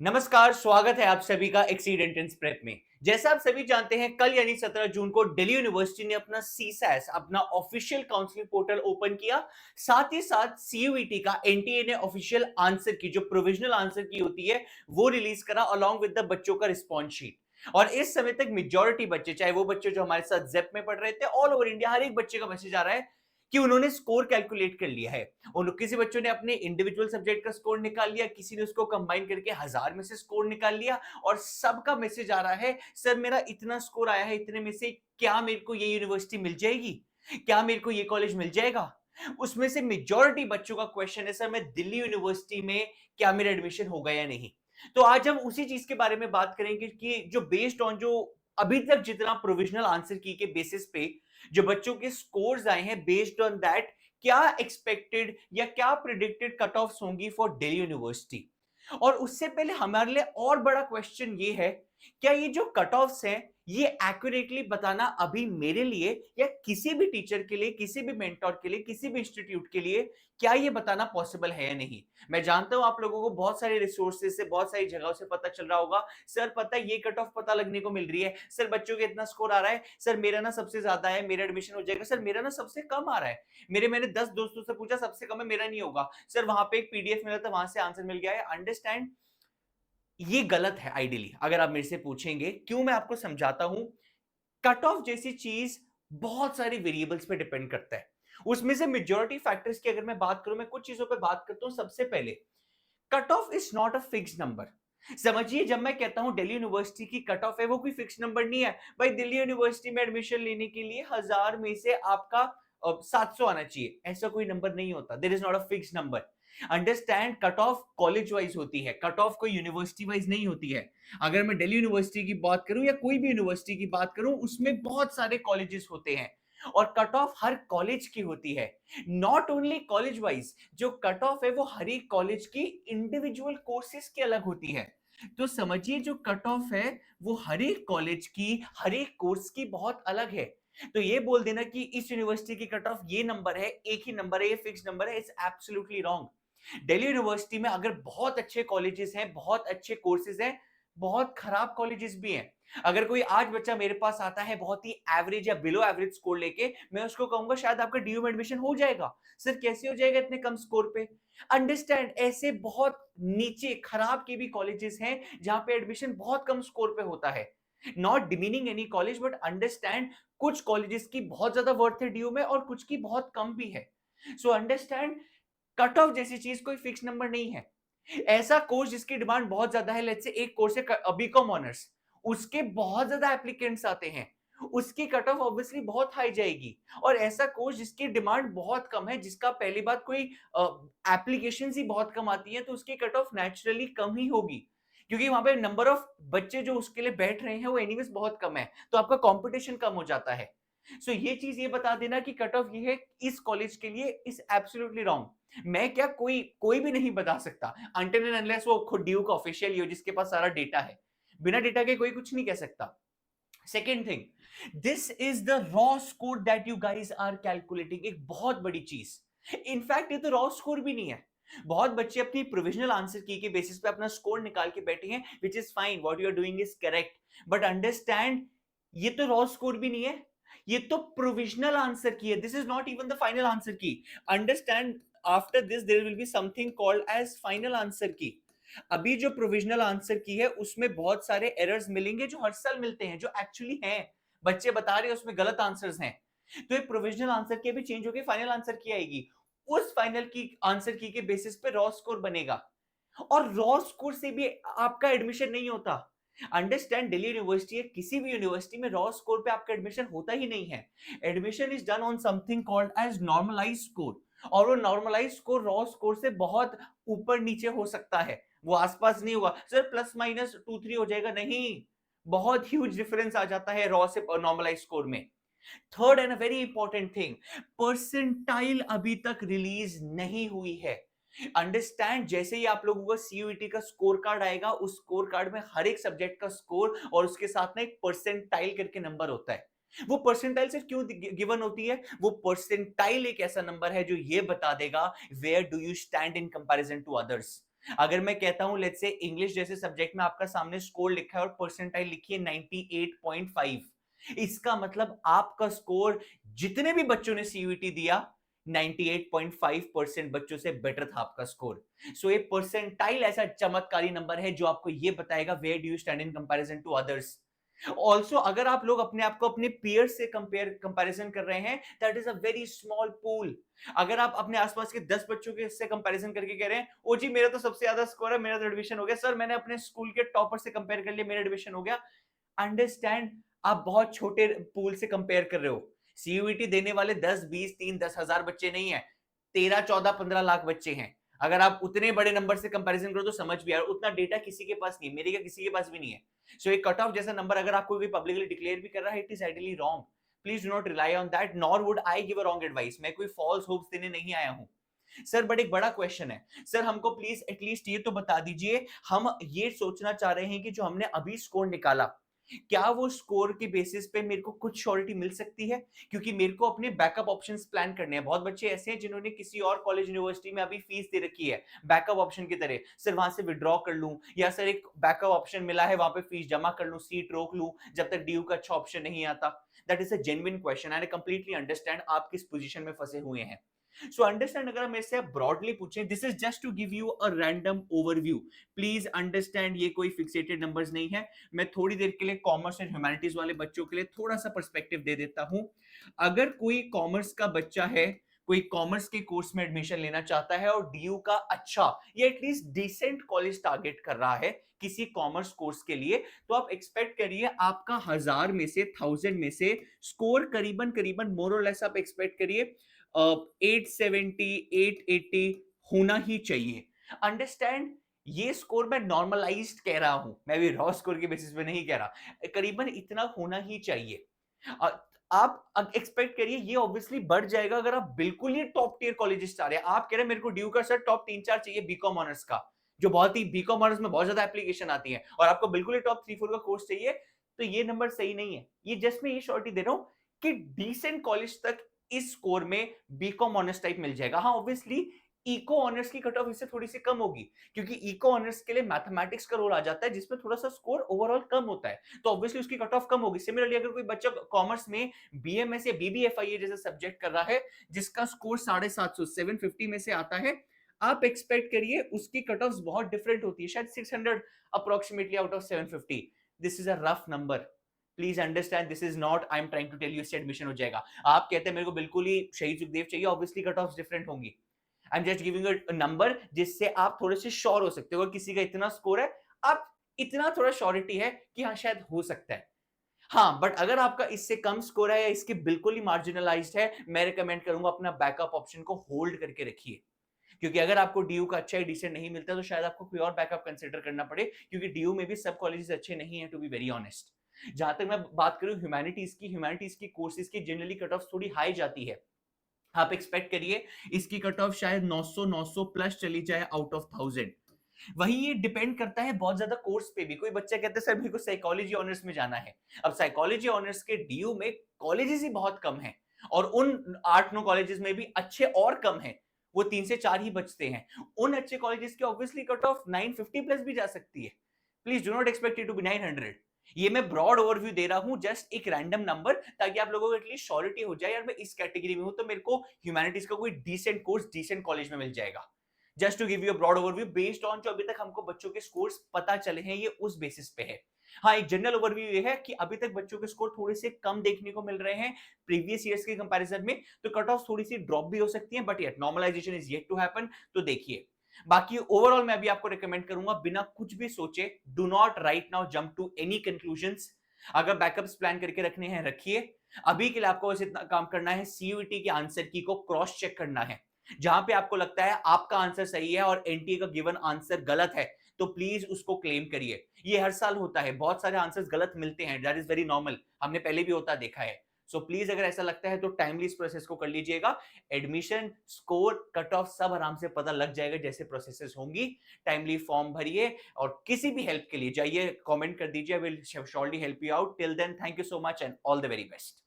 नमस्कार, स्वागत है आप सभी का एक्सीड एंट्रेंस प्रेप में। जैसा आप सभी जानते हैं, कल यानी 17 जून को दिल्ली यूनिवर्सिटी ने अपना सीसैस अपना ऑफिशियल काउंसलिंग पोर्टल ओपन किया। साथ ही साथ सीयूईटी का एनटीए ने ऑफिशियल आंसर की जो प्रोविजनल आंसर की होती है वो रिलीज करा अलोंग विद द बच्चों का रिस्पॉन्स शीट। और इस समय तक मेजॉरिटी बच्चे, चाहे वो बच्चे जो हमारे साथ जेप में पढ़ रहे थे, ऑल ओवर इंडिया हर एक बच्चे का मैसेज आ रहा है कि उन्होंने स्कोर कैलकुलेट कर लिया है। उन किसी बच्चों ने अपने इंडिविजुअल सब्जेक्ट का स्कोर निकाल लिया, किसी ने उसको कंबाइन करके 1000 में से स्कोर निकाल लिया और सबका मैसेज आ रहा है, सर मेरा इतना स्कोर आया है, इतने में से क्या मेरे को ये यूनिवर्सिटी मिल जाएगी, क्या मेरे को ये कॉलेज मिल जाएगा। उसमें से मेजॉरिटी बच्चों का क्वेश्चन है, सर मैं दिल्ली यूनिवर्सिटी में क्या मेरा एडमिशन होगा या नहीं। तो आज हम उसी चीज के बारे में बात करेंगे कि जो बेस्ड ऑन जो अभी तक जितना प्रोविजनल आंसर की के बेसिस पे जो बच्चों के स्कोर्स आए हैं, बेस्ड ऑन दैट क्या एक्सपेक्टेड या क्या प्रिडिक्टेड कट ऑफ्स होंगी फॉर दिल्ली यूनिवर्सिटी। और उससे पहले हमारे लिए और बड़ा क्वेश्चन ये है, क्या ये जो कट ऑफ्स हैं ये एक्यूरेटली बताना अभी मेरे लिए या किसी भी टीचर के लिए, किसी भी मेंटोर के लिए, किसी भी इंस्टीट्यूट के लिए क्या ये बताना पॉसिबल है या नहीं। मैं जानता हूं आप लोगों को बहुत सारे रिसोर्सेज से, बहुत सारी जगहों से पता चल रहा होगा, सर पता है ये कट ऑफ पता लगने को मिल रही है, सर बच्चों के इतना स्कोर आ रहा है, सर मेरा ना सबसे ज्यादा है, मेरा एडमिशन हो जाएगा, सर मेरा ना सबसे कम आ रहा है, मैंने 10 दोस्तों से पूछा सबसे कम है, मेरा नहीं होगा, सर वहां पे एक पीडीएफ मिला था, वहां से आंसर मिल गया है। अंडरस्टैंड, ये गलत है। आइडियली अगर आप मेरे से पूछेंगे क्यों, मैं आपको समझाता हूं। कट ऑफ जैसी चीज बहुत सारी वेरिएबल्स पे डिपेंड करता है। उसमें से मेजॉरिटी फैक्टर्स की अगर मैं बात करूं, मैं कुछ चीजों पे बात करता हूं। सबसे पहले, cut off is not a fix number. समझिए, जब मैं कहता हूं दिल्ली यूनिवर्सिटी की कट ऑफ है, वो कोई फिक्स नंबर नहीं है। भाई दिल्ली यूनिवर्सिटी में एडमिशन लेने के लिए 1000 में से आपका 700 आना चाहिए, ऐसा कोई नंबर नहीं होता। There is not a fix number. Understand, cut off college wise होती है, कट ऑफ कोई यूनिवर्सिटी वाइज नहीं होती है। अगर मैं दिल्ली यूनिवर्सिटी की बात करूं या कोई भी यूनिवर्सिटी की बात करूं, उसमें बहुत सारे कॉलेजेस होते हैं और कट ऑफ हर कॉलेज की होती है। नॉट ओनली कॉलेज वाइज, जो कट ऑफ है वो हर एक कॉलेज की इंडिविजुअल कोर्सेज की अलग होती है। तो समझिए, जो कट ऑफ है वो हर एक कॉलेज की, हर एक कोर्स की बहुत अलग है। तो ये बोल देना कि इस यूनिवर्सिटी की कट ऑफ ये नंबर है, एक ही नंबर है, ये फिक्स नंबर है, it's absolutely wrong. Delhi university में अगर बहुत अच्छे कॉलेजेस हैं, बहुत अच्छे कोर्सेज हैं, बहुत खराब कॉलेजेस भी हैं। अगर कोई आज बच्चा मेरे पास आता है बहुत ही एवरेज या बिलो एवरेज स्कोर लेके, मैं उसको कहूंगा शायद आपका डीयू में एडमिशन हो जाएगा। सर कैसे हो जाएगा इतने कम स्कोर पे। अंडरस्टैंड, ऐसे बहुत नीचे खराब के भी कॉलेजेस हैं जहां पे एडमिशन बहुत कम स्कोर पे होता है। Not demeaning any college, but understand, कुछ कॉलेजेस की बहुत ज्यादा वर्थ है डीयू में और कुछ की बहुत कम भी है। सो अंडरस्टैंड, कट ऑफ जैसी चीज कोई फिक्स नंबर नहीं है। ऐसा कोर्स जिसकी डिमांड बहुत ज्यादा है, लेट्स से एक कोर्स है बीकॉम ऑनर्स, उसके बहुत ज्यादा एप्लीकेंट्स आते हैं, उसकी कट ऑफ ऑब्वियसली बहुत हाई जाएगी। और ऐसा कोर्स जिसकी डिमांड बहुत कम है, जिसका पहली बात कोई एप्लीकेशन ही बहुत कम आती है, तो उसकी कट ऑफ नेचुरली कम ही होगी, क्योंकि वहां पे नंबर ऑफ बच्चे जो उसके लिए बैठ रहे हैं वो एनीवेज बहुत कम है, तो आपका कंपटीशन कम हो जाता है। सो ये चीज ये बता देना कि कट ऑफ ये है इस कॉलेज के लिए, इज एब्सोल्युटली रॉन्ग। मैं क्या, कोई कोई भी नहीं बता सकता अनटिल एंड अनलेस वो खुद ड्यू का ऑफिशियल हो जिसके पास सारा डेटा है। बिना डेटा के कोई कुछ नहीं कह सकता। Second thing, this is the raw score that you guys are calculating. एक बहुत बड़ी चीज, इनफैक्ट ये तो रॉ स्कोर भी नहीं है। बहुत बच्चे अपनी प्रोविजनल आंसर की के बेसिस पे अपना स्कोर निकाल के बैठे हैं, which is fine, what you are doing is correct, but understand, ये तो रॉ स्कोर भी नहीं है, ये तो प्रोविजनल आंसर की है। This is not even the final answer key. Understand, after this there will be something called as final answer key. अभी जो प्रोविजनल आंसर की है उसमें बहुत सारे एरर्स मिलेंगे जो हर साल मिलते हैं, जो एक्चुअली हैं, बच्चे बता रहे हैं उसमें गलत आंसर्स हैं। तो ये प्रोविजनल आंसर की भी चेंज होकर फाइनल आंसर की आएगी। उस फाइनल की आंसर की के बेसिस पे रॉ स्कोर बनेगा, और रॉ स्कोर से भी आपका एडमिशन नहीं होता। अंडरस्टैंड, दिल्ली यूनिवर्सिटी है, किसी भी यूनिवर्सिटी में रॉ स्कोर पे आपका एडमिशन होता ही नहीं है। Admission is done on something called as normalize score, और वो नॉर्मलाइज स्कोर रॉ स्कोर से बहुत ऊपर नीचे हो सकता है, वो आसपास नहीं होगा। सर प्लस माइनस 2-3 हो जाएगा, नहीं, बहुत ह्यूज डिफरेंस आ जाता है रॉ से नॉर्मलाइज स्कोर में। Third and very important thing, percentile अभी तक रिलीज नहीं हुई है। अंडरस्टैंड, जैसे ही आप लोगों का सीयूईटी का स्कोर कार्ड आएगा, उस स्कोर कार्ड में हर एक सब्जेक्ट का स्कोर और उसके साथ में एक परसेंटाइल करके नंबर होता है। वो परसेंटाइल से क्यों गिवन होती है? वो परसेंटाइल एक ऐसा नंबर है जो ये बता देगा where do you stand in comparison to others. अगर मैं कहता हूं लेट्स से इंग्लिश जैसे सब्जेक्ट में आपका सामने स्कोर लिखा है और परसेंटाइल लिखी है 98.5, इसका मतलब आपका स्कोर जितने भी बच्चों ने सीयूईटी दिया 98.5% बच्चों से बेटर था आपका स्कोर। सो ये परसेंटाइल ऐसा चमत्कारी नंबर है जो आपको ये बताएगा where do you stand in comparison to others. Also अगर आप लोग अपने आप को अपने पीयर से कंपैरिजन कर रहे हैं, that is a very small pool. अगर आप अपने आसपास के 10 बच्चों के से कंपैरिजन करके कह रहे हैं ओ जी मेरा तो सबसे ज्यादा स्कोर है, मेरा तो एडमिशन हो गया, सर मैंने अपने स्कूल के टॉपर से कंपेयर कर लिया, मेरा एडमिशन हो गया, अंडरस्टैंड आप बहुत छोटे पूल से कंपेयर कर रहे हो। सीयूईटी देने वाले 10 20 3 10,000 बच्चे नहीं है, 13 14 15 लाख बच्चे हैं। अगर आप उतने बड़े नंबर से कंपैरिजन करो तो समझ भी आ रहा है, उतना डेटा किसी के पास नहीं है, मेरे क्या किसी के पास भी नहीं है। सो एक कट ऑफ जैसा नंबर अगर आपको कोई पब्लिकली डिक्लेयर भी कर रहा है, it is ideally wrong. Please do not rely on that, nor would I give a wrong advice. मैं कोई फॉल्स होप्स देने नहीं आया हूं सर। बट एक बड़ा क्वेश्चन है सर, हमको प्लीज एटलीस्ट ये तो बता दीजिए, हम ये सोचना चाह रहे हैं कि जो हमने अभी स्कोर निकाला, क्या वो स्कोर के बेसिस पे मेरे को कुछ श्योरिटी मिल सकती है? क्योंकि मेरे को अपने बैकअप ऑप्शंस प्लान करने हैं। बहुत बच्चे ऐसे हैं जिन्होंने किसी और कॉलेज यूनिवर्सिटी में अभी फीस दे रखी है बैकअप ऑप्शन की तरह, सर वहां से विड्रॉ कर लूं, या सर एक बैकअप ऑप्शन मिला है वहां पे फीस जमा कर लूं, सीट रोक लूं जब तक ड्यू का अच्छा ऑप्शन नहीं आता। That is a genuine question and I completely understand आप किस पोजीशन में फंसे हुए हैं। सो अंडरस्टैंड, अगर हम मेरे से ब्रॉडली पूछें, this is just to give you a random overview. Please understand ये कोई फिक्सेटेड नंबर्स नहीं है। मैं थोड़ी देर के लिए कॉमर्स एंड ह्यूमैनिटीज वाले बच्चों के लिए थोड़ा सा पर्सपेक्टिव दे देता हूं। अगर कोई कॉमर्स का बच्चा है, कोई कॉमर्स के कोर्स में एडमिशन लेना चाहता है और डीयू का अच्छा या एटलीस्ट डिसेंट कॉलेज टारगेट कर रहा है किसी कॉमर्स कोर्स के लिए, तो आप एक्सपेक्ट करिए आपका 1000 में से 1000 में से स्कोर करीबन करीबन मोर और लेस आप एक्सपेक्ट करिए 870 880 होना ही चाहिए। अंडरस्टैंड, ये स्कोर मैं नॉर्मलाइज्ड कह रहा हूं, मैं भी रॉ स्कोर के बेसिस पे नहीं कह रहा, करीबन इतना होना ही चाहिए। आप एक्सपेक्ट करिए ये ऑब्वियसली बढ़ जाएगा अगर आप बिल्कुल ही टॉप टियर कॉलेजेस चाह रहे हैं। आप कह रहे हैं मेरे को ड्यू का सर टॉप 3 4 चाहिए बीकॉम ऑनर्स का, जो बहुत ही बीकॉम ऑनर्स में बहुत ज्यादा एप्लीकेशन आती है, और आपको बिल्कुल ही टॉप 3 4 का कोर्स चाहिए, तो ये नंबर सही नहीं है। ये जस्ट मैं ये श्योरिटी दे रहा हूं कि डिसेंट कॉलेज तक इस स्कोर में बीकॉम ऑनर्स टाइप मिल जाएगा। हाँ ऑब्वियसली इको ऑनर्स की कट ऑफ इससे थोड़ी सी कम होगी, क्योंकि इको ऑनर्स के लिए मैथमेटिक्स का रोल आ जाता है जिसमें थोड़ा सा स्कोर ओवरऑल कम होता है, तो ऑब्वियसली उसकी कट ऑफ कम होगी। सिमिलरली अगर कोई बच्चा कॉमर्स में बीएमएस या बीबीएफआईए जैसे सब्जेक्ट कर रहा है जिसका स्कोर 750 750 में से आता है, आप एक्सपेक्ट करिए उसकी कट ऑफ बहुत डिफरेंट होती है, शायद 600 approximately out of 750। This is a rough number, please understand, this is not I am trying to tell you इससे एडमिशन हो जाएगा। आप कहते हैं मेरे को बिल्कुल ही शहीद सुखदेव चाहिए, ऑब्वियसली कट ऑफ डिफरेंट होंगी। I am just giving a number जिससे आप थोड़े से श्योर हो सकते हो। अगर किसी का इतना स्कोर है, आप इतना थोड़ा श्योरिटी है कि हाँ शायद हो सकता है। हाँ बट अगर आपका इससे कम स्कोर है या इसके बिल्कुल ही मार्जिनलाइज्ड है, मैं रिकमेंड करूंगा अपना बैकअप ऑप्शन को होल्ड करके रखिए, क्योंकि अगर आपको डीयू का अच्छा डिसेंट नहीं मिलता तो शायद आपको कोई और बैकअप कंसिडर करना पड़े, क्योंकि डीयू में भी सब कॉलेजेस अच्छे नहीं है टू बी वेरी ऑनेस्ट। जहां तक मैं बात करूं ह्यूमैनिटीज की कोर्सेज की जनरली कट ऑफ थोड़ी हाई जाती है। आप एक्सपेक्ट करिए इसकी कट ऑफ शायद 900 900 प्लस चली जाए आउट ऑफ 1000। वही ये डिपेंड करता है बहुत ज्यादा कोर्स पे भी। कोई बच्चा कहता है सर मेरे को साइकोलॉजी ऑनर्स में जाना है, अब साइकोलॉजी ऑनर्स के डीयू में कॉलेजेस ही बहुत कम हैं, और उन 8 9 कॉलेजेस में भी अच्छे और कम हैं, वो 3 से 4 ही बचते हैं। उन अच्छे कॉलेजेस की ऑब्वियसली कट ऑफ 950 प्लस भी जा सकती है। Please do not expect it to be 900। ये मैं ब्रॉड ओवरव्यू दे रहा हूं, जस्ट एक रैंडम नंबर, ताकि आप लोगों को एटलीस्ट श्योरिटी हो जाए यार मैं इस कैटेगरी में हूं तो मेरे को ह्यूमैनिटीज का कोई डिसेंट कोर्स डिसेंट कॉलेज में मिल जाएगा। Just to give you a broad overview based on जो अभी तक हमको बच्चों के स्कोर्स पता चले हैं, ये उस बेसिस पे है। हाँ एक जनरल ओवरव्यू ये है कि अभी तक बच्चों के स्कोर थोड़े से कम देखने को मिल रहे हैं प्रीवियस ईयर्स के कंपैरिजन में, तो कट ऑफ थोड़ी सी ड्रॉप भी हो सकती है, but yet normalization is yet to happen. तो देखिए बाकी ओवरऑल मैं अभी आपको रिकमेंड करूंगा बिना कुछ भी सोचे, do not right now jump to any conclusions. अगर बैकअप्स प्लान करके रखने हैं रखिए। अभी के लिए आपको बस इतना काम करना है, सीयूईटी के आंसर की को क्रॉस चेक करना है। जहां पे आपको लगता है आपका आंसर सही है और एनटीए का गिवन आंसर गलत है, तो प्लीज उसको क्लेम करिए। ये हर साल होता है, बहुत सारे आंसर्स गलत मिलते हैं, दैट इज वेरी नॉर्मल, हमने पहले भी होता देखा है। सो प्लीज अगर ऐसा लगता है तो टाइमली इस प्रोसेस को कर लीजिएगा। एडमिशन स्कोर कट ऑफ सब आराम से पता लग जाएगा जैसे प्रोसेसेस होंगी। टाइमली फॉर्म भरिए, और किसी भी हेल्प के लिए जाइए कमेंट कर दीजिए, will surely help you out. Till then thank you so much and all the very best.